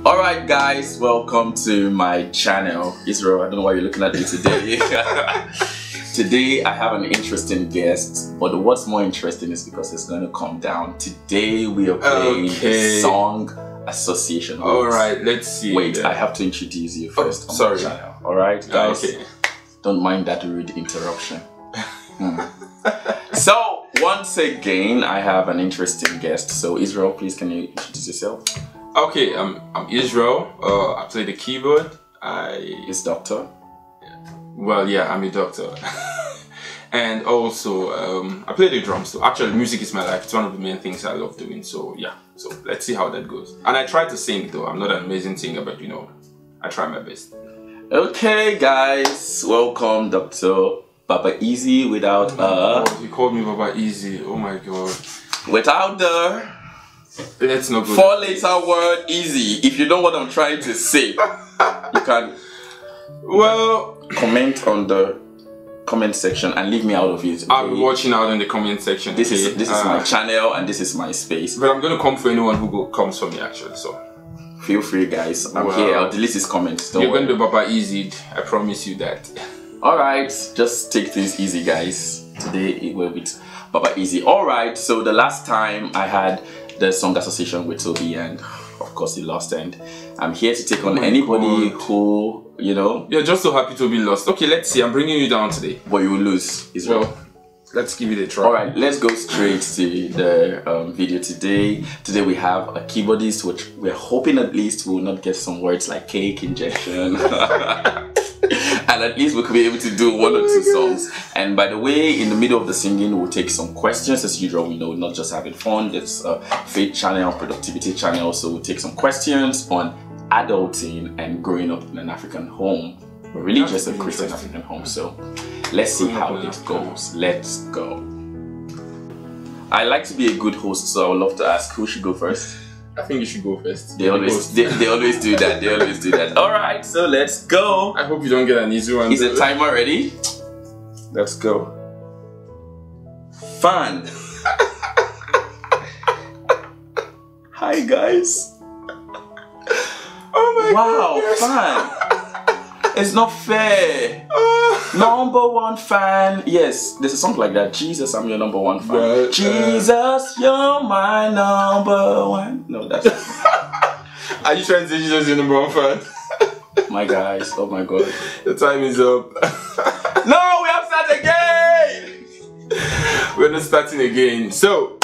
Alright guys, welcome to my channel. Israel, I don't know why you're looking at me today. Today I have an interesting guest, but what's more interesting is because it's going to come down. Today we are playing the Song Association. Alright, let's see. Wait, I have to introduce you first on sorry. my channel. Alright guys, Okay. Don't mind that rude interruption. So, once again, I have an interesting guest. So Israel, please can you introduce yourself? Okay, I'm Israel. I play the keyboard. Is Doctor? Well, yeah, I'm a doctor. And also, I play the drums too. Actually, music is my life. It's one of the main things I love doing. So yeah, so let's see how that goes. And I try to sing though. I'm not an amazing singer, but you know, I try my best. Okay, guys, welcome, Dr. Baba Easy without He called me Baba Easy. Oh my god. without the Let's not go. 4-letter word easy. If you know what I'm trying to say, you can comment on the comment section and leave me out of it. Okay? I'll be watching out in the comment section. This is my channel and this is my space. But I'm gonna come for anyone who comes for me actually. So feel free, guys. I'm here. I'll delete his comments. You're going to be Baba Easy. I promise you that. Alright, just take things easy, guys. Today it will be Baba Easy. Alright, so the last time I had the Song Association with Toby and of course he lost, and I'm here to take on anybody who, you know. You're just so happy to be lost. Okay, let's see. I'm bringing you down today. But you will lose, Israel. Well, let's give it a try. Alright, let's go straight to the video today. Today we have a keyboardist, which we're hoping at least we'll not get some words like cake injection. And at least we could be able to do one or two songs. And by the way, in the middle of the singing, we'll take some questions. As usual, we know we're not just having fun. There's a faith channel, productivity channel. So we'll take some questions on adulting and growing up in an African home. We're really just a Christian African home. So let's see how it goes. Let's go. I like to be a good host, so I would love to ask who should go first. I think you should go first. They always do that. They always do that. Alright, so let's go. I hope you don't get an easy one. Is the timer ready? Let's go. Fun. Hi guys. Oh my god. Wow, fun. It's not fair. Number one fan. Yes, there's a song like that. Jesus, I'm your number one fan. Well, Jesus, you're my number one. No, that's Are you trying to say Jesus your number one fan? My guys, oh my god. The time is up. No, we have to start again. We're not starting again. So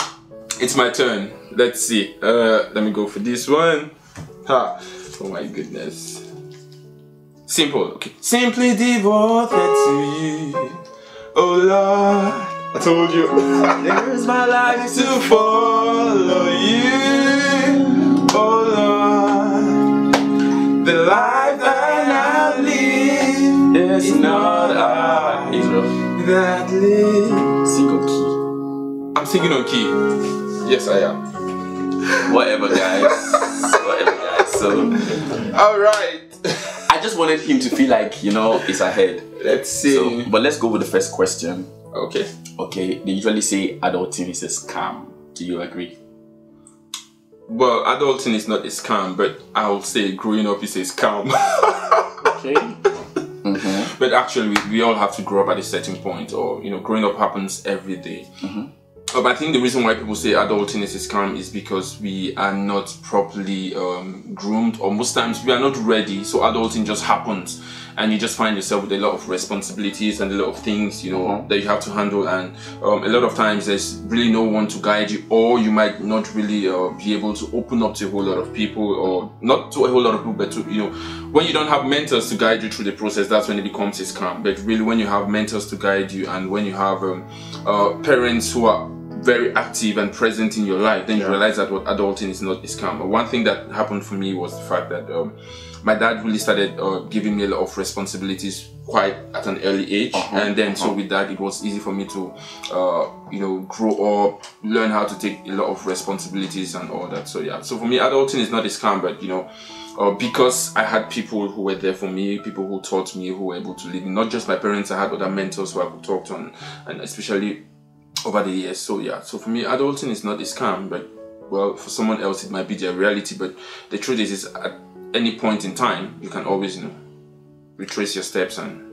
it's my turn. Let's see. Let me go for this one. Ha. Oh my goodness. Simple, okay. Simply devoted to you, oh Lord. I told you. There's my life to follow you, oh Lord. The life that I live is not I that live. Sing on key. I'm singing on key. Yes, I am. Whatever, guys. Whatever, guys. So, alright. I just wanted him to feel like, you know, it's ahead. Let's see. So, but let's go with the first question. Okay. Okay, they usually say adulting is a scam. Do you agree? Well, adulting is not a scam, but I'll say growing up is a scam. Okay. But actually, we all have to grow up at a certain point, or, you know, growing up happens every day. But I think the reason why people say adulting is a scam is because we are not properly groomed, or most times we are not ready. So adulting just happens, and you just find yourself with a lot of responsibilities and a lot of things, you know, that you have to handle. And a lot of times there's really no one to guide you, or you might not really be able to open up to a whole lot of people, or not to a whole lot of people, but to, you know, when you don't have mentors to guide you through the process, that's when it becomes a scam. But really, when you have mentors to guide you, and when you have parents who are very active and present in your life, then you realize that what adulting is not a scam. One thing that happened for me was the fact that my dad really started giving me a lot of responsibilities quite at an early age, and then so with that it was easy for me to you know, grow up, learn how to take a lot of responsibilities and all that. So yeah, so for me adulting is not a scam, but you know, because I had people who were there for me, people who taught me, who were able to lead me, not just my parents, I had other mentors who I could talk to, and especially over the years. So yeah, so for me adulting is not a scam, but well, for someone else it might be their reality. But the truth is any point in time, you can always, you know, retrace your steps and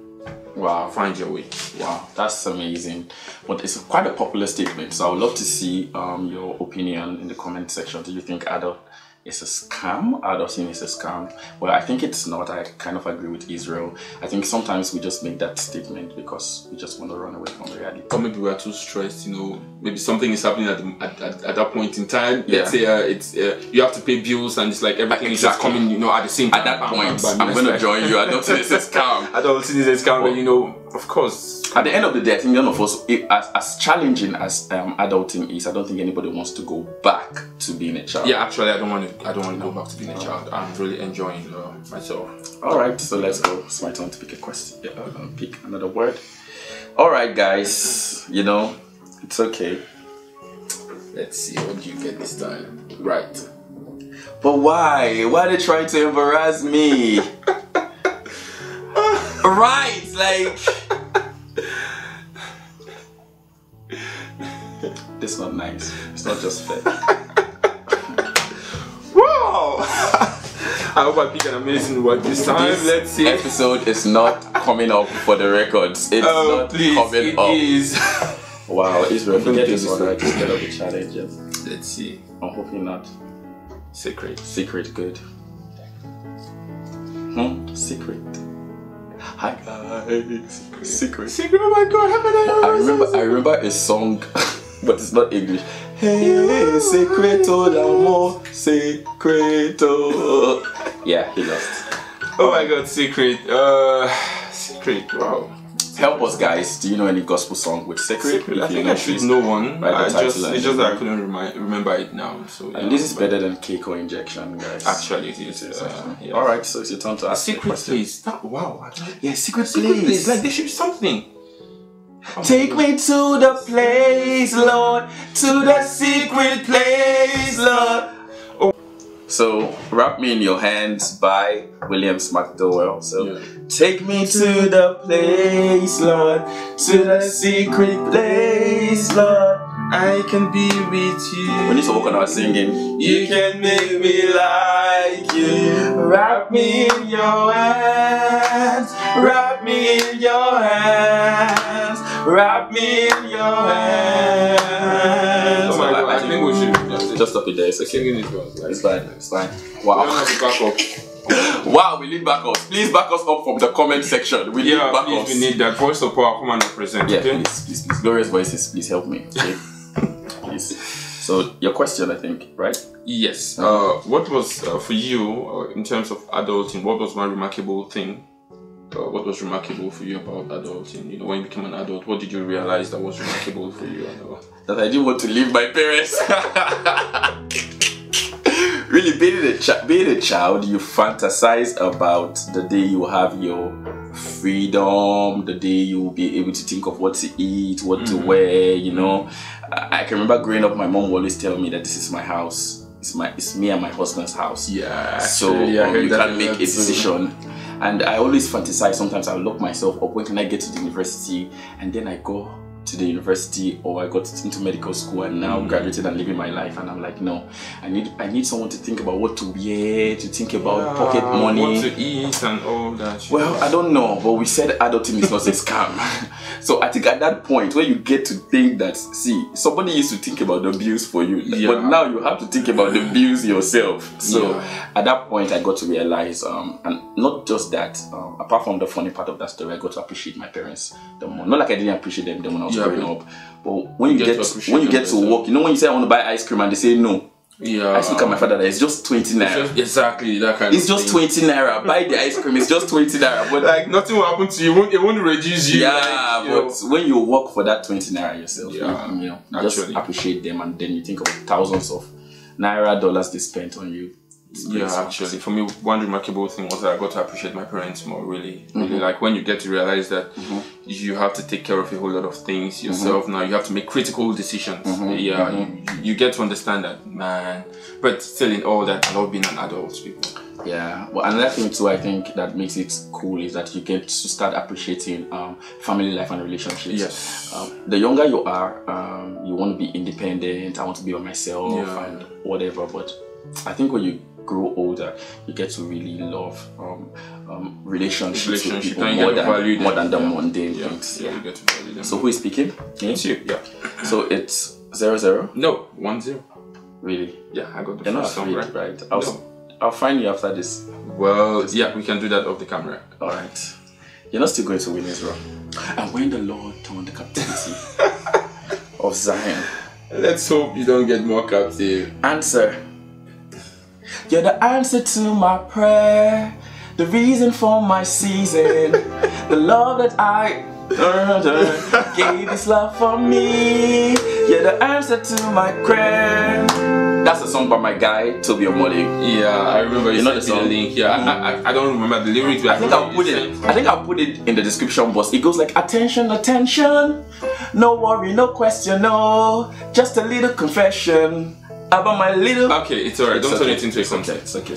wow, find your way. Wow, that's amazing. But it's quite a popular statement, so I would love to see your opinion in the comment section. Do you think adult is a scam? Adulting is a scam? Well, I think it's not. I kind of agree with Israel. I think sometimes we just make that statement because we just want to run away from reality. Or maybe we are too stressed, you know, maybe something is happening at that point in time. Yeah. Let's say you have to pay bills and it's like everything is just coming, you know, at the same time. At that point, I'm going to join you. Adulting is a scam. Adulting is a scam, but you know, of course. At the end of the day, I think none of us, as challenging as adulting is, I don't think anybody wants to go back to being a child. Yeah, actually, I don't want to go back to being a child. I'm really enjoying myself. All right, so let's go. It's my turn to pick a question. Pick another word. All right, guys. You know, it's okay. Let's see what you get this time. Right. But why? Why are they trying to embarrass me? Right, like. This is not nice. It's not just fair. Wow! I hope I pick an amazing word this time. Let's see. Episode is not coming up for the records. It's not coming up. It is. Wow, Israel, forget this one. Right, just get up the challenge. Let's see. I'm hoping not. Secret. Secret, good. Secret. Hi guys. Secret. Secret. Oh my God! I remember a song, but it's not English. Hey, secreto d'amor, secreto. Yeah, he lost. Oh my God, secret. Secret. Wow. Help us, guys. Do you know any gospel song with secret? I think I should know one. It's just that I couldn't remember it now. So yeah, and this is better than cake or injection, guys. Actually, it is. Yeah. All right, so it's your turn to ask. Secret place. Wow. Yeah, secret place. Like there should be something. Take me to the place, Lord, to the secret place, Lord. Oh. So, Wrap Me in Your Hands by Williams McDowell. So, take me to the place, Lord, to the secret place, Lord. I can be with you. We need to work on our singing. You can make me like you. Wrap me in your hands. Wrap me in your hands. Wrap me in your hands. Oh my God, I think we should just stop it there. It's okay. It's fine. It's fine. Wow. Wow, we need backups. Please back us up from the comment section. We need backups. Please, we need that voice of power. Come and represent. Yeah, okay? please. Glorious voices, please help me. Okay? Please. So, your question, I think, right? Yes. What was for you in terms of adulting? What was one remarkable thing? What was remarkable for you about adulting? You know, when you became an adult, what did you realize that was remarkable for you? That I didn't want to leave my parents. Really, being a child, you fantasize about the day you have your freedom, the day you will be able to think of what to eat, what to wear, you know. I can remember growing up, my mom would always tell me that this is my house. It's me and my husband's house. Yeah. So you can't make a decision. And I always fantasize, sometimes I lock myself up, when can I get to the university? And then I go to the university, or I got into medical school and now graduated and living my life, and I'm like, no, I need someone to think about what to wear, to think about pocket money, what to eat and all that. Well, I don't know, but we said adulting is not a scam. So I think at that point where you get to think that, see, somebody used to think about the bills for you, but now you have to think about the bills yourself. So at that point I got to realize, and not just that, apart from the funny part of that story, I got to appreciate my parents the more. Not like I didn't appreciate them when I was growing up, but when you get to work, you know, when you say I want to buy ice cream and they say no. Yeah. I look at my father, that it's just 20 naira. Exactly that kind of thing. It's just 20 naira. Buy the ice cream, it's just 20 naira. But like nothing will happen to you. It won't reduce you. Yeah, but when you work for that 20 naira yourself, you know, just appreciate them, and then you think of thousands of naira, dollars they spent on you. Yeah, actually, for me, one remarkable thing was that I got to appreciate my parents more. Really, like when you get to realize that you have to take care of a whole lot of things yourself. Now you have to make critical decisions. You get to understand that, man. But still, in all that, I love being an adult, people. Yeah, well, another thing too, I think that makes it cool is that you get to start appreciating family life and relationships. Yes. The younger you are, you want to be independent. I want to be on myself and whatever. But I think when you grow older, you get to really love relationships with people and more more than the mundane things. Yeah, you get to value them. So who is speaking? Me? It's you. Yeah. So it's 0-0? No, 1-0. Really? Yeah, I got the You're not first song afraid, right. right? I'll find you after this. Well, yeah, we can do that off the camera. Alright. You're not still going to win Israel. And when the Lord turned the captivity of Zion. Let's hope you don't get more captive. Answer. You're the answer to my prayer, the reason for my season, the love that I gave this love for me. You're the answer to my prayer. That's a song by my guy Toby Omoli. Yeah, I remember you know sent me the link. Yeah, I don't remember the lyrics. But I think I'll put it in the description box. It goes like, attention, attention, no worry, no question, no, just a little confession about my little. Okay, it's alright. Don't turn it into a concert. It's okay.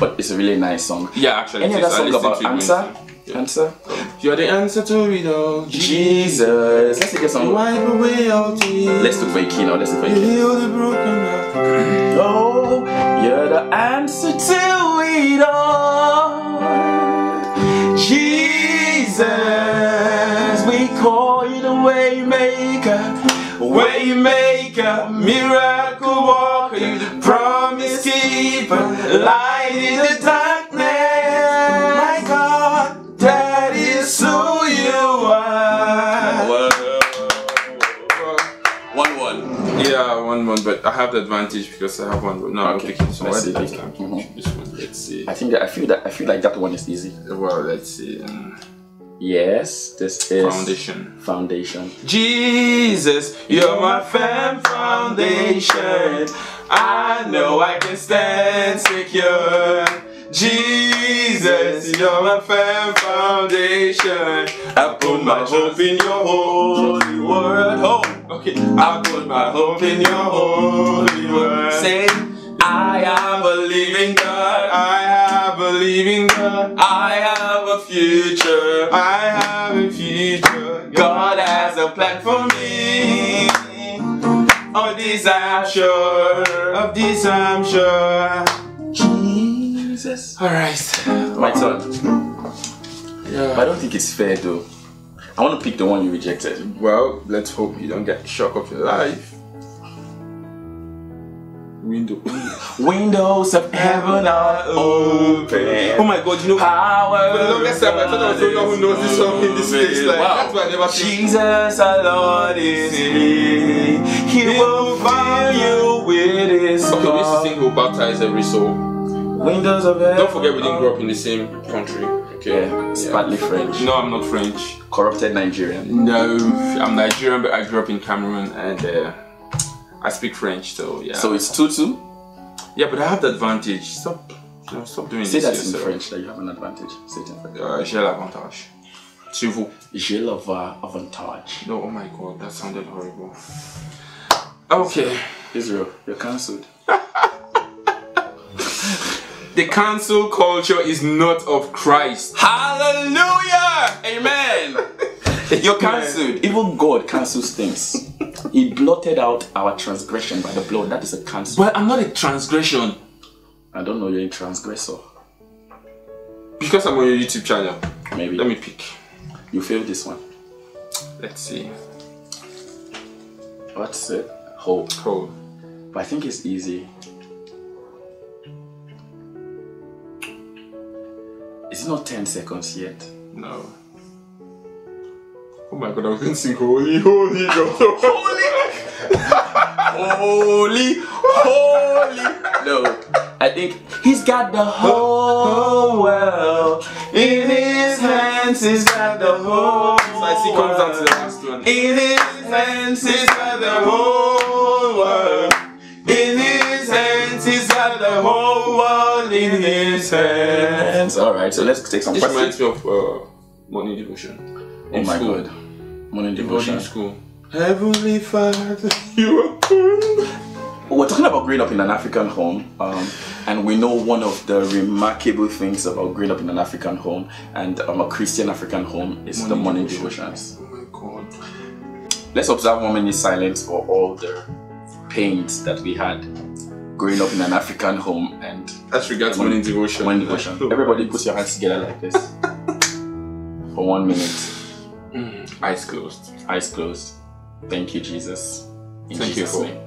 But it's a really nice song. Yeah, actually. Any other song about answer? Yeah. Answer? You're the answer to it all, Jesus. Let's take a song. Wipe away all tears. Let's look for a key now. Let's look for a key. Heal the broken heart. Oh, you're the answer to it all, Jesus. We call you the Waymaker, miracle worker, you the promise keeper, light in the darkness. My God, that is who you are. 1-1. Yeah, 1-1, but I have the advantage because I have one. No, Okay. I'm picking. So Let's see. this one. Let's see. I feel like that one is easy. Well, let's see. Yes, this is Foundation. Jesus, you're my firm foundation. I know I can stand secure. Jesus, you're my firm foundation. I put my hope in your holy word. Hope. Okay. I put my hope in your holy word. Say, I am a living God. I have a living God. I have a future. I have a future. God has a plan for me. Of this I'm sure. Of this I'm sure. Jesus. Alright. My turn. Yeah. But I don't think it's fair though. I want to pick the one you rejected. Well, let's hope you don't get the shock of your life. Windows of heaven are open. Oh my God, you know, power. for the longest time I thought I was the only one who knows this song in this place. Like, wow. That's why I never think. Jesus, our Lord is He. He will fill you with His Okay, we used to think we'll baptize every soul. Windows of heaven. Don't forget we didn't grow up in the same country. Okay. Yeah, it's partly French. No, I'm not French. Corrupted Nigerian. No, I'm Nigerian, but I grew up in Cameroon and I speak French, so yeah. So it's 2-2? Yeah, but I have the advantage. Stop doing Say this. that in French, that you have an advantage. Say it in French. J'ai l'avantage. Sur vous. J'ai l'avantage. No, oh my God, that sounded horrible. Okay. Israel, you're cancelled. The cancel culture is not of Christ. Hallelujah! Amen! You're cancelled. Even God cancels things. He blotted out our transgression by the blood. That is a cancel. But I'm not a transgression. I don't know, you're a transgressor. Because I'm on your YouTube channel. Maybe. Let me pick. You failed this one. Let's see. What's it? Hope. Hope. But I think it's easy. Is it not 10 seconds yet? No. Oh my God, I was going to sing Holy, Holy God. Holy. No, I think He's got the whole world in His hands. He's got the whole world. So I see comes down to the last one. In His hands, He's got the whole world. In His hands, He's got the whole world in His hands. Alright, so let's take some questions. questions. This reminds me of morning devotion. Oh my God. Morning devotion. In school. Heavenly Father, you are good. We're talking about growing up in an African home, and we know one of the remarkable things about growing up in an African home and a Christian African home is the morning devotions. Oh my God. Let's observe 1 minute silence for all the pains that we had growing up in an African home and as regards morning devotion. Morning devotion. Everybody put your hands together like this for 1 minute. Eyes closed. Eyes closed. Thank you, Jesus. In Thank Jesus' you for name.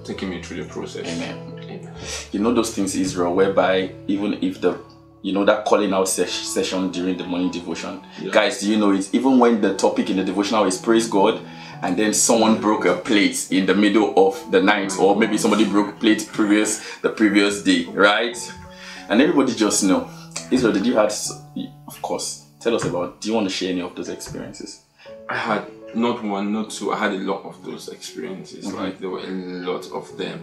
taking me through the process. Amen. Amen. You know those things, Israel, whereby even if that calling out session during the morning devotion, guys, do you know it? Even when the topic in the devotional is praise God, and then someone broke a plate in the middle of the night, or maybe somebody broke a plate the previous day, right? And everybody just know. Israel, did you have? Of course. Tell us about. Do you want to share any of those experiences? I had not one, not two. I had a lot of those experiences. Like there were a lot of them.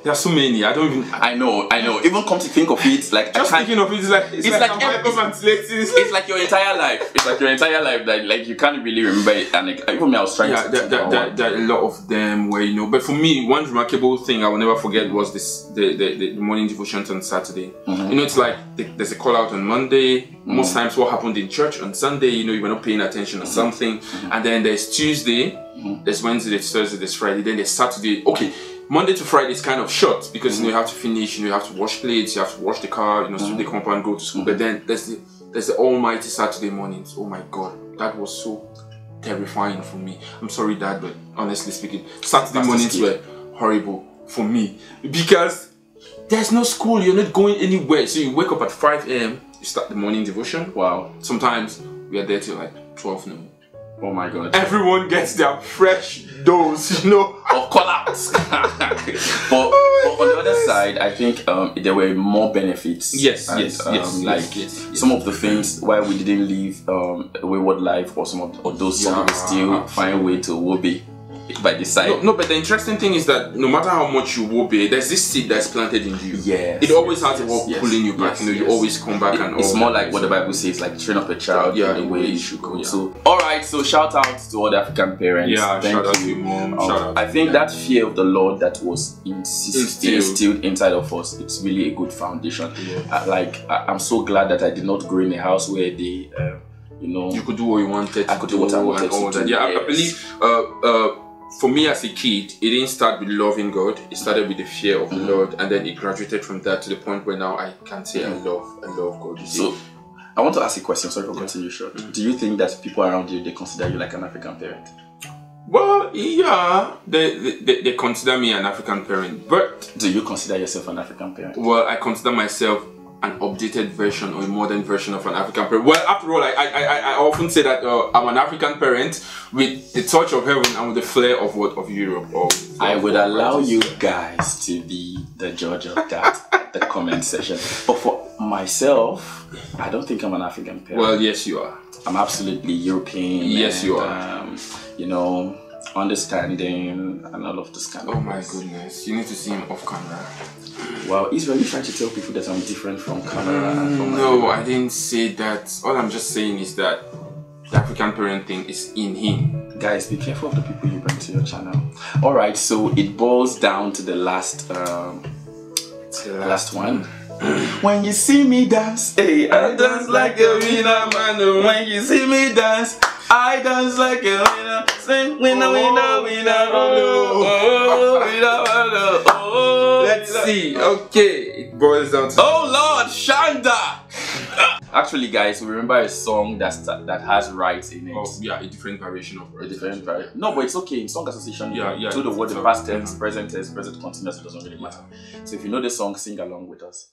There are so many. I don't even. I know. Even come to think of it, like just thinking of it, it's like it's like your entire life. It's like your entire life that like you can't really remember it. And like, even me, I was trying to. There are a lot of them where But for me, one remarkable thing I will never forget was the morning devotions on Saturday. It's like there's a call out on Monday. Most times, what happened in church on Sunday, you were not paying attention or something, and then there's Tuesday, there's Wednesday, there's Thursday, there's Friday, then there's Saturday. Okay. Monday to Friday is kind of short because you have to finish, you have to wash plates, you have to wash the car, so they come up and go to school. But then there's the almighty Saturday mornings. Oh my God, that was so terrifying for me. I'm sorry, Dad, but honestly speaking, Saturday mornings were horrible for me because there's no school, you're not going anywhere. So you wake up at 5 a.m, you start the morning devotion. Wow. Sometimes we are there till like 12 noon. Oh my God. Everyone gets their fresh dose, of collapse. but on the other side, I think there were more benefits. Yes. Some of the things why we didn't live a wayward life, or some of those songs still find a way to obey by the side. No, but the interesting thing is that no matter how much you obey, there's this seed that's planted in you. Yes. It always has a work pulling you back. You always come back It's more like what the Bible says, like train up a child in the way you should go. So, alright, so shout out to all the African parents. Yeah, shout out to you, Mom. I think that fear of the Lord that was instilled inside of us, it's really a good foundation. I'm so glad that I did not grow in a house where they you could do what you wanted. I could do what I wanted to do. Yeah, I believe for me as a kid, it didn't start with loving God. It started with the fear of the Lord, and then it graduated from that to the point where now I can say I love God. So, I want to ask a question. Sorry for cutting you short. Do you think that people around you, they consider you like an African parent? Well, yeah, they consider me an African parent, but do you consider yourself an African parent? Well, I consider myself an updated version or a modern version of an African parent. Well, after all, I often say that I'm an African parent with the touch of heaven and with the flair of Europe. I would allow you guys to be the judge of that at the comment section. But for myself, I don't think I'm an African parent. Well, yes, you are. I'm absolutely European. Yes, you are. Understanding and all of this kind of things. Oh my goodness, you need to see him off camera. Wow, Israel, you trying to tell people that I'm different from camera? No, I didn't say that. All I'm just saying is that the African parent thing is in him. Guys, be careful of the people you bring to your channel. Alright, so it boils down to the last one. When you see me dance, hey, I dance like a winner, man. When you see me dance, I dance like a winner. Sing winner, winner, winner, winner. Let's see. Okay, it boils down to. Oh Lord, Shanda. Actually, guys, we remember a song that has rights in it. Oh, yeah, a different variation of rights. A different variation. No, but it's okay. In song association, to the word the past tense, present tense, present continuous, it doesn't really matter. So if you know the song, sing along with us.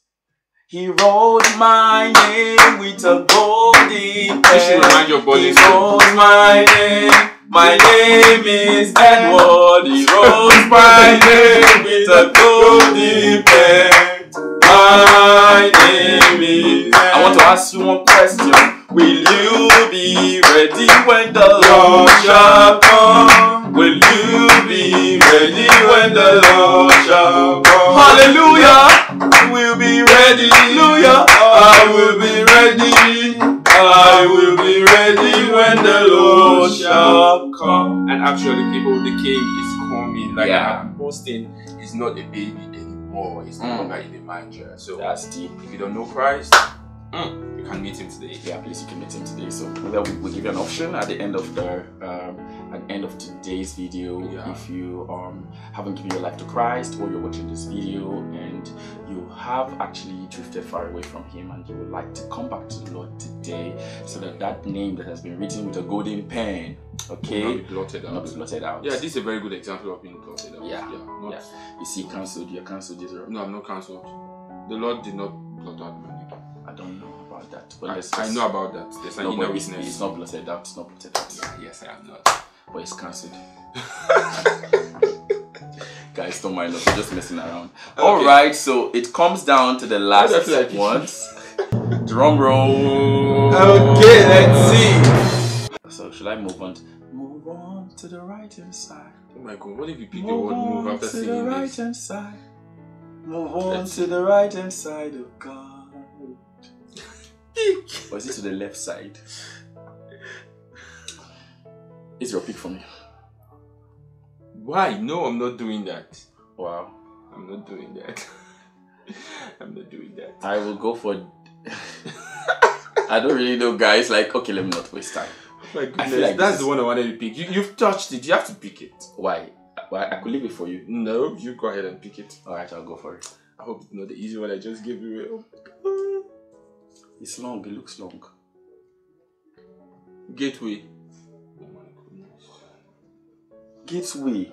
He wrote my name with a golden pen. You should remind your body. He wrote my name. My name is Edward. He wrote my name with a golden pen. My name is. I want to ask you one question. Will you be ready when the Lord shall come? Will you be ready when the Lord shall come? Hallelujah! We'll be ready. Hallelujah! I will be ready. I will be ready when the Lord shall come. And actually, people, the King is coming. Like I'm posting, he's not a baby anymore. He's no longer in the manger. So that's deep. If you don't know Christ, You can meet him today. Yeah, please, you can meet him today. So we'll give you an option at the end of today's video. Yeah. If you haven't given your life to Christ, or you're watching this video and you have actually drifted far away from Him, and you would like to come back to the Lord today, so that name that has been written with a golden pen, okay, not be blotted out. Not be blotted out. Yeah, this is a very good example of being blotted out. Yeah. Not, You see, cancelled. You're cancelled, Israel. No, I'm not cancelled. The Lord did not blot out my name. I don't know about that, but I know about that. There's an inner it's witness. not blotted out. It's not blotted out. Yeah, yes, I am not. But it's cancelled. Guys, don't mind us. We're just messing around. Okay. All right, so it comes down to the last ones. Drum roll. Okay, let's see. So should I move on? Move on to the right hand side. Oh my God! What if you pick the word "move" after to the saying right this? hand side. Move on to the right hand side of God. Or is it to the left side? It's your pick for me. Why? No, I'm not doing that. Wow. I'm not doing that. I'm not doing that. I will go for... I don't really know, guys. Like, okay, let me not waste time. Oh my goodness, that's the one I wanted to pick. You've touched it. You have to pick it. Why? I could leave it for you. No, you go ahead and pick it. Alright, I'll go for it. I hope it's not the easy one I just gave you. It's long. It looks long. Gateway. Oh my goodness. Gateway.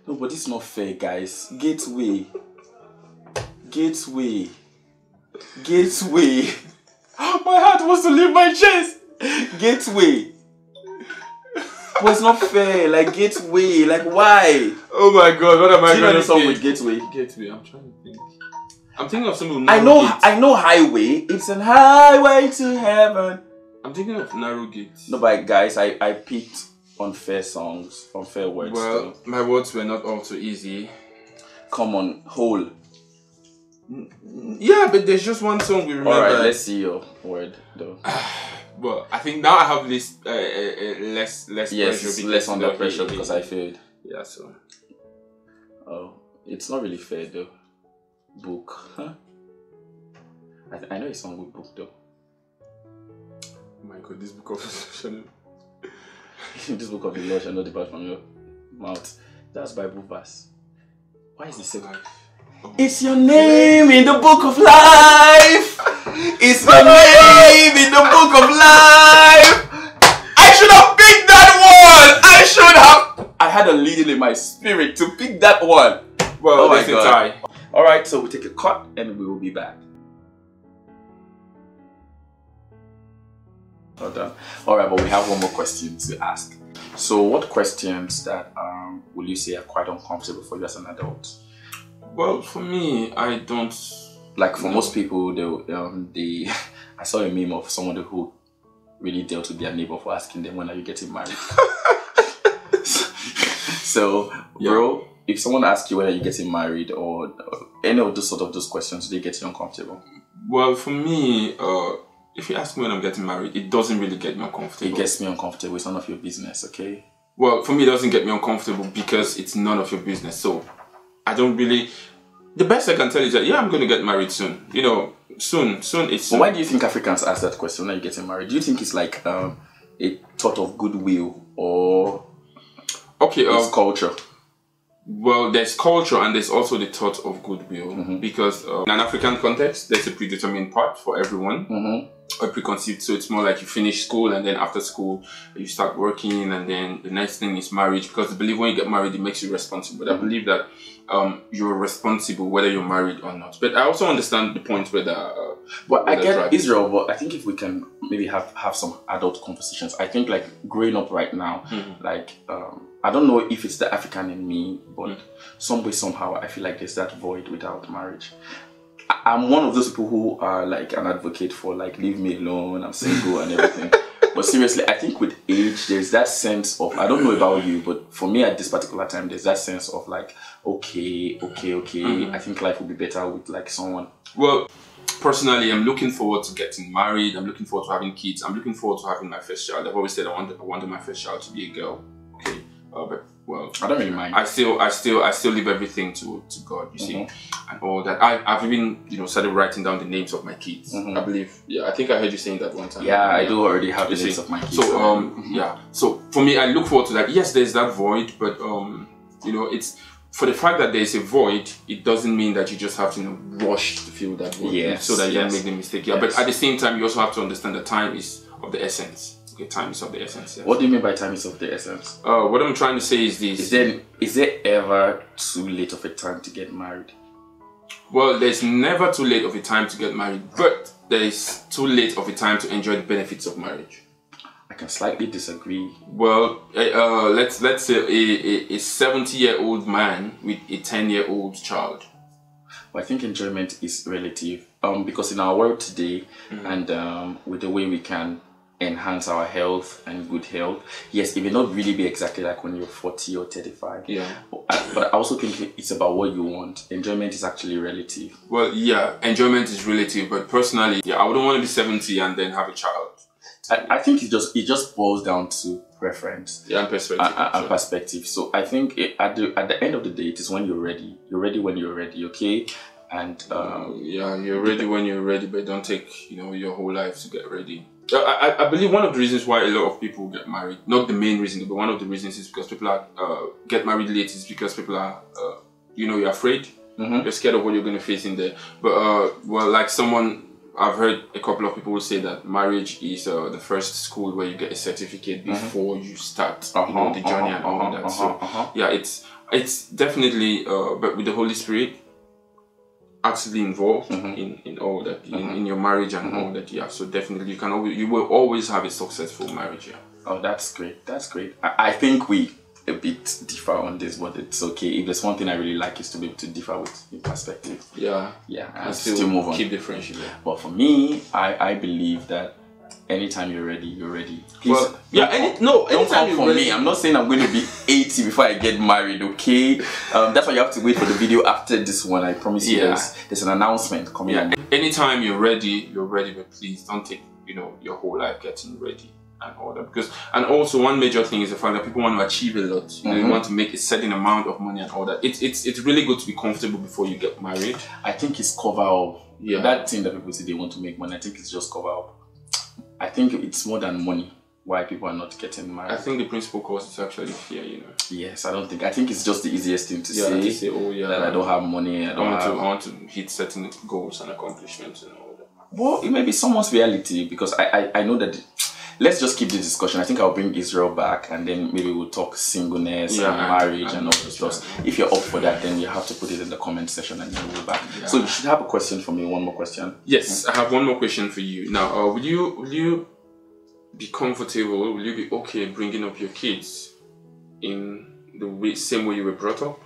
No, but it's not fair, guys. Gateway. Gateway. Gateway. My heart wants to leave my chest. Gateway. But it's not fair. Like, gateway. Like, why? Oh my God, what am I going to say? with gateway? Gateway, I'm trying to think. I'm thinking of something. I know highway. It's an highway to heaven. I'm thinking of narrow gate. No, but guys, I picked unfair songs, unfair words. Well, my words were not all too easy. Come on, whole. Yeah, but there's just one song we remember. Alright, let's see your word though. Well, I think now I have less pressure. Less under pressure because I failed. Yeah, so. Oh, it's not really fair though. Book, huh? I know it's song with book though. Oh my God, this book of Channel. This book of the Lord shall not depart from your mouth. That's Bible verse. Why is it so? Oh. It's your name in the book of life. It's your name in the book of life. I should have picked that one. I should have. I had a leading in my spirit to pick that one. Well, oh my God. Alright, so we'll take a cut and we will be back. Well done. Alright, but we have one more question to ask. So what questions that will you say are quite uncomfortable for you as an adult? Well, for me, I don't... Like for most people, they I saw a meme of someone who really dealt with their neighbor for asking them, when are you getting married? So, bro, if someone asks you when are you getting married or any of those questions, they get you uncomfortable? Well, for me, if you ask me when I'm getting married, it doesn't really get me uncomfortable. It gets me uncomfortable. It's none of your business, okay? Well, for me, it doesn't get me uncomfortable because it's none of your business. So, I don't really... The best I can tell is that, yeah, I'm going to get married soon. You know, soon it's soon. But why do you think Africans ask that question when are you getting married? Do you think it's like a thought of goodwill or... Okay, it's culture? Well, there's culture and there's also the thought of goodwill because in an African context, there's a predetermined part for everyone or preconceived. So it's more like you finish school and then after school you start working and then the next thing is marriage, because I believe when you get married it makes you responsible. But I believe that you're responsible whether you're married or not. But I also understand the point where but I get Israel, but I think if we can maybe have some adult conversations, I think like growing up right now, like I don't know if it's the African in me, but some way, somehow, I feel like there's that void without marriage. I'm one of those people who are like an advocate for like, leave me alone, I'm single and everything. But seriously, I think with age, there's that sense of, I don't know about you, but for me at this particular time, there's that sense of like, okay. I think life will be better with like someone. Well, personally, I'm looking forward to getting married. I'm looking forward to having kids. I'm looking forward to having my first child. I've always said I wanted my first child to be a girl. Okay. But well, I don't really mind. I still leave everything to God, you see, and all that. I've even, you know, started writing down the names of my kids. I believe, I think I heard you saying that one time. Yeah, I do already have the names of my kids. So so for me, I look forward to that. Yes, there's that void, but you know, it's for the fact that there's a void, it doesn't mean that you just have to, you know, rush to fill that void, so that you don't make the mistake. But at the same time, you also have to understand that time is of the essence. Okay, time is of the essence. Yes. What do you mean by time is of the essence? What I'm trying to say is this: is there ever too late of a time to get married? Well, there's never too late of a time to get married, but there is too late of a time to enjoy the benefits of marriage. I can slightly disagree. Well, let's say a 70-year-old man with a 10-year-old child. Well, I think enjoyment is relative. Because in our world today, and with the way we can enhance our health and good health, yes, it may not really be exactly like when you're 40 or 35. Yeah. But I also think it's about what you want. Enjoyment is actually relative. Well, yeah, enjoyment is relative, but personally, I wouldn't want to be 70 and then have a child. I think it just boils down to preference. Yeah, and perspective. And perspective. So I think at the end of the day, it is when you're ready. You're ready when you're ready, okay? And you're ready when you're ready, but don't take, you know, your whole life to get ready. I believe one of the reasons why a lot of people get married, not the main reason, but one of the reasons is because people are get married late is because people are you know, you're afraid. You're scared of what you're going to face in there. But well, like I've heard a couple of people say that marriage is the first school where you get a certificate before you start you know, the journey and all that. So yeah, it's definitely but with the Holy Spirit actively involved in all that, in your marriage and all that. Yeah, so definitely you will always have a successful marriage. Yeah. Oh, that's great. That's great. I think we a bit differ on this, but it's okay. If there's one thing I really like is to be able to differ with your perspective. Yeah. Yeah, and still move on. Keep the friendship. Yeah. But for me, I believe that anytime you're ready, you're ready. Please, well, yeah, anytime for me. I'm not saying I'm going to be 80 before I get married, okay? That's why you have to wait for the video after this one. I promise you there's an announcement coming up. Anytime you're ready, but please don't take, you know, your whole life getting ready and all that. And also one major thing is the fact that people want to achieve a lot. You know, you want to make a certain amount of money and all that. It's really good to be comfortable before you get married. I think it's cover up. Yeah. That thing that people say they want to make money, I think it's just cover up. I think it's more than money why people are not getting married. I think the principal cause is actually fear, you know. Yes, I think it's just the easiest thing to say. Oh yeah, that I don't have money. I want to hit certain goals and accomplishments and all that. Well, it may be someone's reality, because I know that. Let's just keep the discussion. I think I'll bring Israel back, and then maybe we'll talk singleness and marriage and all those stuff. If you're up for that, then you have to put it in the comment section and then we'll back. Yeah. So you should have a question for me. One more question. Yes, I have one more question for you. Now, will you be comfortable? Will you be okay bringing up your kids in the same way you were brought up?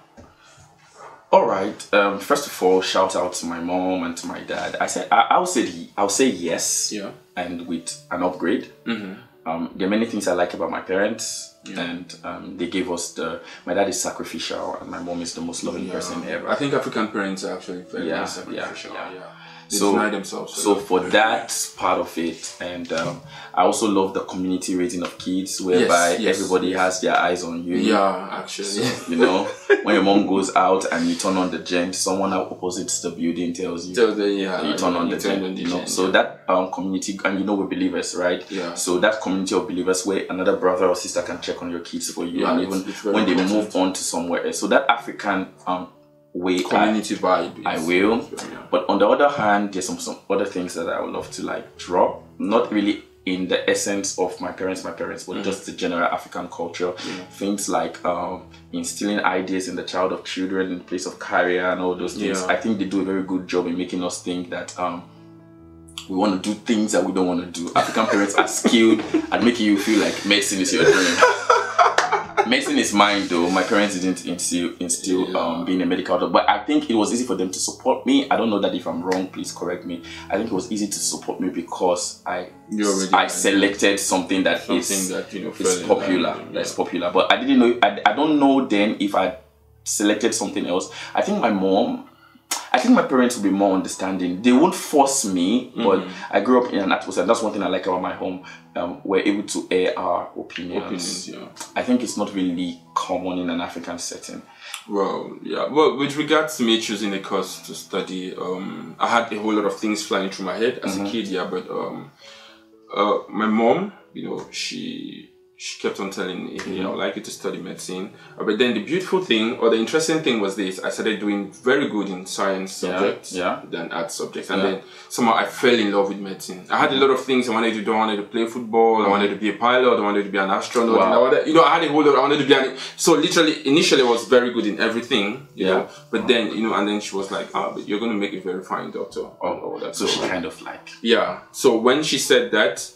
All right. First of all, shout out to my mom and to my dad. I'll say yes. Yeah. And with an upgrade. There are many things I like about my parents, and they gave us my dad is sacrificial and my mom is the most loving person ever. I think African parents are actually very sacrificial. They deny themselves. So for that part of it, and I also love the community raising of kids, whereby everybody has their eyes on you. Yeah, actually. So, you know, when your mom goes out and you turn on the gent, someone opposite the building tells you. You turn on the gent. You know, so that community, and you know we're believers, right? Yeah. So that community of believers where another brother or sister can check on your kids for you, and even when they move on to somewhere else. So that African way community vibe. I will. But on the other hand, there's some other things that I would love to like drop. Not really in the essence of my parents, but just the general African culture. Things like instilling ideas in the child of children in place of career and all those things. I think they do a very good job in making us think that we want to do things that we don't want to do. African parents are skilled at making you feel like medicine is your dream. Medicine is mine though. My parents didn't instill being a medical doctor, but I think it was easy for them to support me. I don't know that if I'm wrong, please correct me. I think it was easy to support me because I selected something that is popular. That's popular. But I didn't know. I don't know then if I selected something else. I think my mom, I think my parents will be more understanding. They won't force me, but I grew up in an atmosphere. That's one thing I like about my home. We're able to air our opinions. I think it's not really common in an African setting. Well, yeah. Well, with regards to me choosing a course to study, I had a whole lot of things flying through my head as a kid. Yeah, but my mom, you know, she kept on telling me, you know, I'd like you to study medicine. But then the beautiful thing, or the interesting thing was this: I started doing very good in science subjects than art subjects, and then somehow I fell in love with medicine. I had a lot of things I wanted to do. I wanted to play football. I wanted to be a pilot. I wanted to be an astronaut. You know, I had a whole lot. I wanted to be so literally, initially, I was very good in everything. You know, but then, you know, and then she was like, but you're going to make a very fine doctor. All that. So she kind of like. Yeah. So when she said that.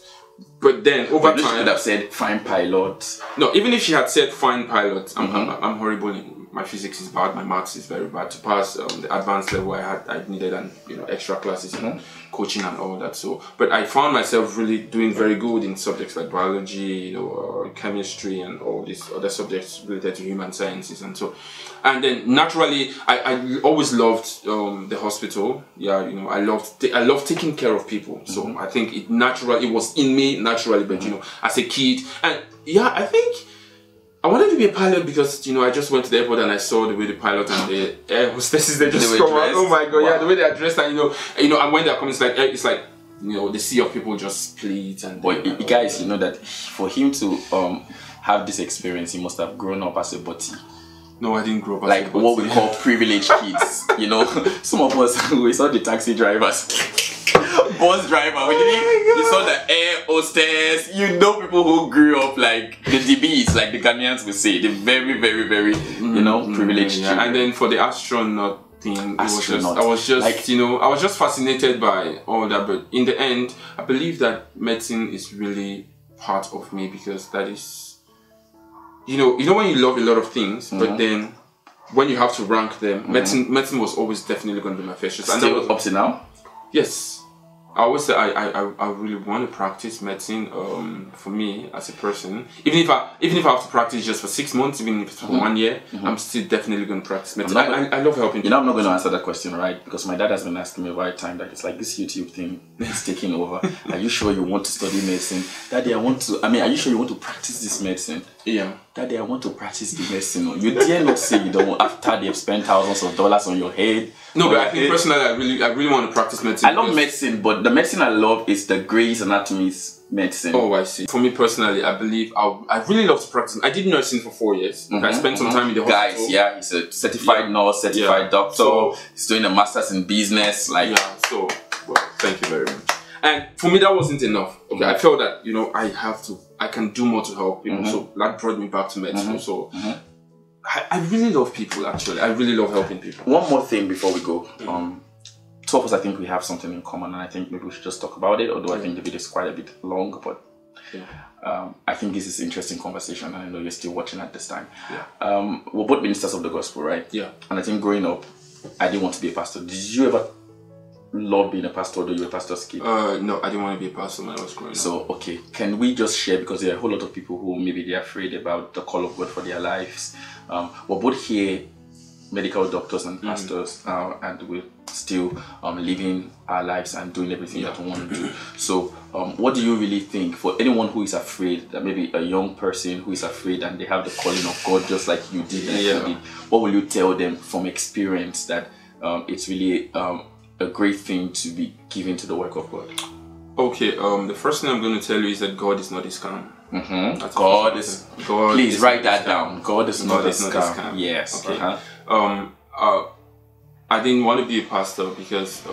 But then over time, she could have said fine pilot. No, even if she had said fine pilot, I'm horrible in my physics is bad, my maths is very bad. To pass the advanced level, I needed extra classes and coaching and all that. So, but I found myself really doing very good in subjects like biology, you know, chemistry, and all these other subjects related to human sciences and so. And then naturally, I always loved the hospital. Yeah, you know, I loved taking care of people. So I think it was in me naturally. But you know, as a kid, and yeah, I think I wanted to be a pilot because, you know, I just went to the airport and I saw the way the pilot and the air hostesses, they just come out. Oh my God, yeah, the way they are dressed, and you know, and when they are coming, it's like you know, the sea of people just split. And but guys, you know that for him to have this experience, he must have grown up as a butty. No, I didn't grow up as like what we call privileged kids. You know, some of us, we saw the taxi drivers. Bus driver, you saw the air hostess, you know, people who grew up like the DBs, like the Ghanaians would say, the very, very, very, you know, privileged. Yeah. And then for the astronaut thing, I was just like, you know, I was just fascinated by all that. But in the end, I believe that medicine is really part of me, because that is, you know when you love a lot of things, but then when you have to rank them, medicine was always definitely going to be my first choice. Still and up to now? Yes. I always say I really want to practice medicine. For me as a person, even if I have to practice just for 6 months, even if it's for 1 year, I'm still definitely going to practice medicine. I love helping. You know, I'm not going to answer that question, right? Because my dad has been asking me over time that it's like this YouTube thing is taking over. Are you sure you want to study medicine? Daddy, are you sure you want to practice this medicine? Yeah. Daddy, I want to practice the medicine. You dare not say you don't after they've spent thousands of dollars on your head. No, but I think personally, I really want to practice medicine. I love medicine, but the medicine I love is the Grey's Anatomy's medicine. Oh, I see. For me personally, I believe I really love to practice. I did nursing for 4 years. I spent some time in the hospital. Guys, yeah, he's a certified nurse, certified doctor. So, he's doing a master's in business. Like, yeah. So, well, thank you very much. And for me, that wasn't enough. Okay, I felt that, you know, I can do more to help people. So that brought me back to med school. So I really love people, actually. I really love helping people. One more thing before we go. Two of us, I think we have something in common, and I think maybe we should just talk about it, although I think the video is quite a bit long, but I think this is an interesting conversation, and I know you're still watching at this time. We're both ministers of the gospel, right? Yeah. And I think growing up, I didn't want to be a pastor. Did you ever love being a pastor, or you were a pastor's kid? No, I didn't want to be a pastor when I was growing up. So, okay, can we just share, because there are a whole lot of people who maybe they're afraid about the call of God for their lives. We're both here, medical doctors and pastors, and we're still living our lives and doing everything that we want to do. So, what do you really think for anyone who is afraid, that maybe a young person who is afraid and they have the calling of God just like you did, what will you tell them from experience that it's really a great thing to be given to the work of God? Okay, the first thing I'm going to tell you is that God is not a scam. God please write that down. God is not a scam. Yes. Okay. I didn't want to be a pastor because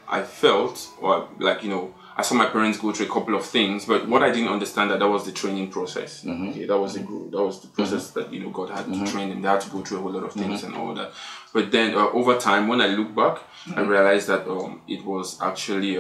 I felt, or like, you know, I saw my parents go through a couple of things, but what I didn't understand that was the training process. Okay, that was the process that, you know, God had to train them. They had to go through a whole lot of things and all that. But then over time, when I look back, I realized that it was actually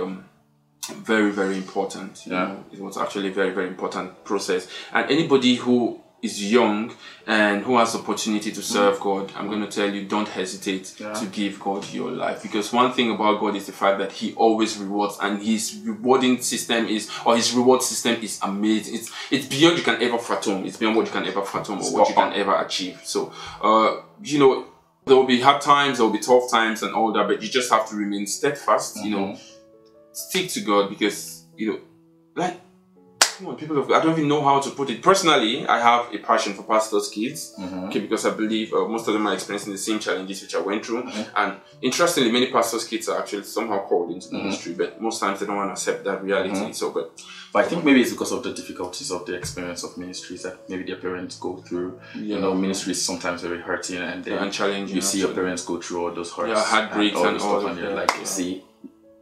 very, very important. You know? It was actually a very, very important process. And anybody who is young and who has the opportunity to serve God, I'm going to tell you, don't hesitate to give God your life. Because one thing about God is the fact that He always rewards, and His rewarding system is, or His reward system is amazing. It's beyond you can ever fathom. It's beyond what you can ever fathom or what you can ever achieve. So, you know, There will be hard times, there will be tough times and all that, but you just have to remain steadfast, you know, stick to God, because, you know, like, come on, people, I don't even know how to put it. Personally, I have a passion for pastors' kids, okay, because I believe most of them are experiencing the same challenges which I went through. And interestingly, many pastors' kids are actually somehow called into the ministry, but most times they don't want to accept that reality. So, but I think maybe it's because of the difficulties of the experience of ministries that maybe their parents go through. You know, ministry is sometimes very hurting, and then challenging. You see your parents go through all those hurts, heartbreaks and all stuff, and you're like, you see,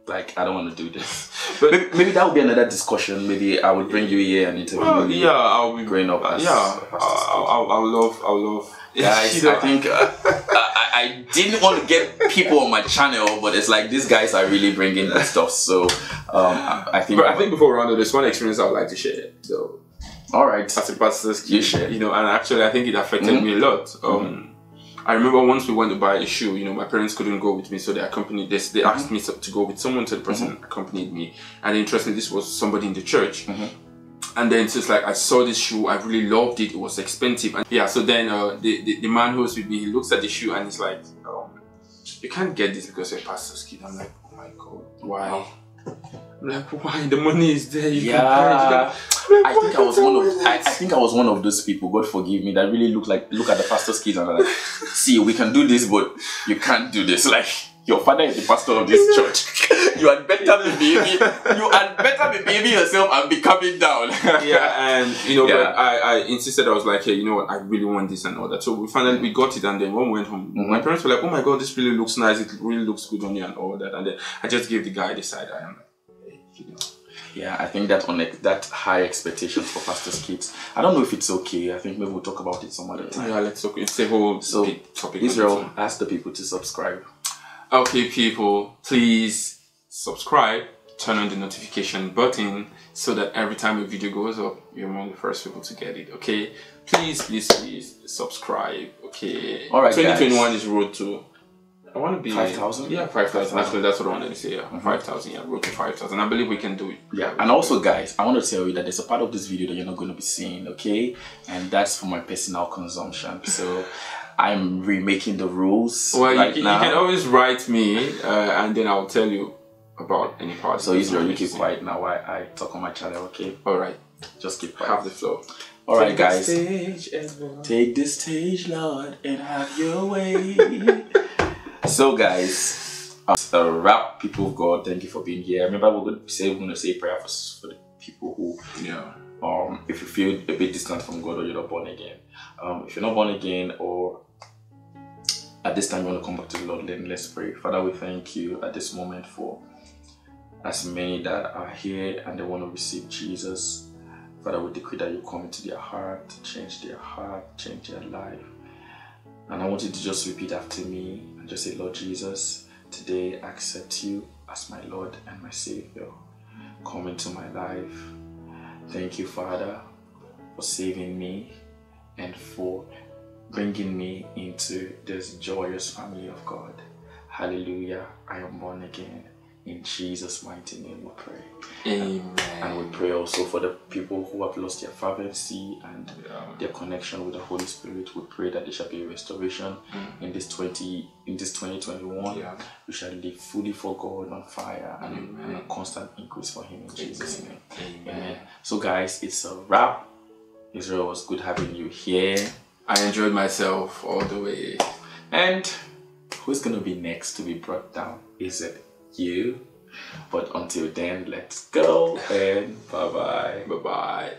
like, I don't want to do this. But maybe that would be another discussion. Maybe I would bring you here and interview you. I'll be growing up as I'll love. Guys, I think I didn't want to get people on my channel, but it's like these guys are really bringing good stuff. So I think before we round up, there's one experience I would like to share. So, all right, as a pastor's kid, you share. You know, and actually I think it affected me a lot. I remember once we went to buy a shoe, you know, my parents couldn't go with me, so they accompanied this. They asked me to go with someone, so the person accompanied me. And interestingly, this was somebody in the church. And then it's just like, I saw this shoe, I really loved it, it was expensive. And yeah, so then the man who was with me, he looks at the shoe and he's like, you can't get this because you're a pastor's kid. I'm like, oh my God, why? I'm like, why? The money is there. You can buy it. I think I was one of those people, God forgive me, that really look at the pastor's kids and are like, see, we can do this, but you can't do this. Like, your father is the pastor of this church. You had better be behaving yourself and be coming down. And you know, but I insisted. I was like, hey, you know what, I really want this and all that. So we finally got it, and then when we went home, my parents were like, oh my God, this really looks nice, it really looks good on you and all that. And then I just gave the guy the side eye. I'm like, hey, you know. Yeah, I think that high expectations for pastors' kids, I don't know if it's okay. I think maybe we'll talk about it some other time. Yeah, let's talk. It's a whole big topic. Israel, ask the people to subscribe. Okay, people, please subscribe, turn on the notification button so that every time a video goes up, you're among the first people to get it. Okay, please subscribe. Okay, all right, 2021 guys. Is road to, I want to be 5,000. Yeah, 5,000. Actually, that's what I wanted to say. Yeah, 5,000. Yeah, road to 5,000. I believe we can do it. Yeah, and also, guys, I want to tell you that there's a part of this video that you're not going to be seeing. Okay, and that's for my personal consumption. So I'm remaking the rules. Well, you can always write me, and then I'll tell you about any part. So Israel, you keep quiet now while I talk on my channel. Okay. All right. Just keep quiet. Have the flow. All right, guys. Take the stage, Lord, and have your way. So, guys, a wrap, people of God. Thank you for being here. Remember, we're going to say prayer for the people who, if you feel a bit distant from God or you're not born again. If you're not born again, or at this time you want to come back to the Lord, then let's pray. Father, we thank you at this moment for as many that are here and they want to receive Jesus. Father, we decree that you come into their heart, change their heart, change their life. And I want you to just repeat after me and just say, Lord Jesus, today I accept you as my Lord and my Savior. Come into my life. Thank you, Father, for saving me and for bringing me into this joyous family of God. Hallelujah, I am born again. In Jesus' mighty name we pray. Amen. And we pray also for the people who have lost their fervency and their connection with the Holy Spirit. We pray that there shall be a restoration in this 2021. We shall live fully for God, on fire, and a constant increase for Him in Jesus' name. Amen. So guys, it's a wrap. Israel, was good having you here. I enjoyed myself all the way. And who's going to be next to be brought down? Is it you? But until then, let's go and bye-bye. Bye-bye.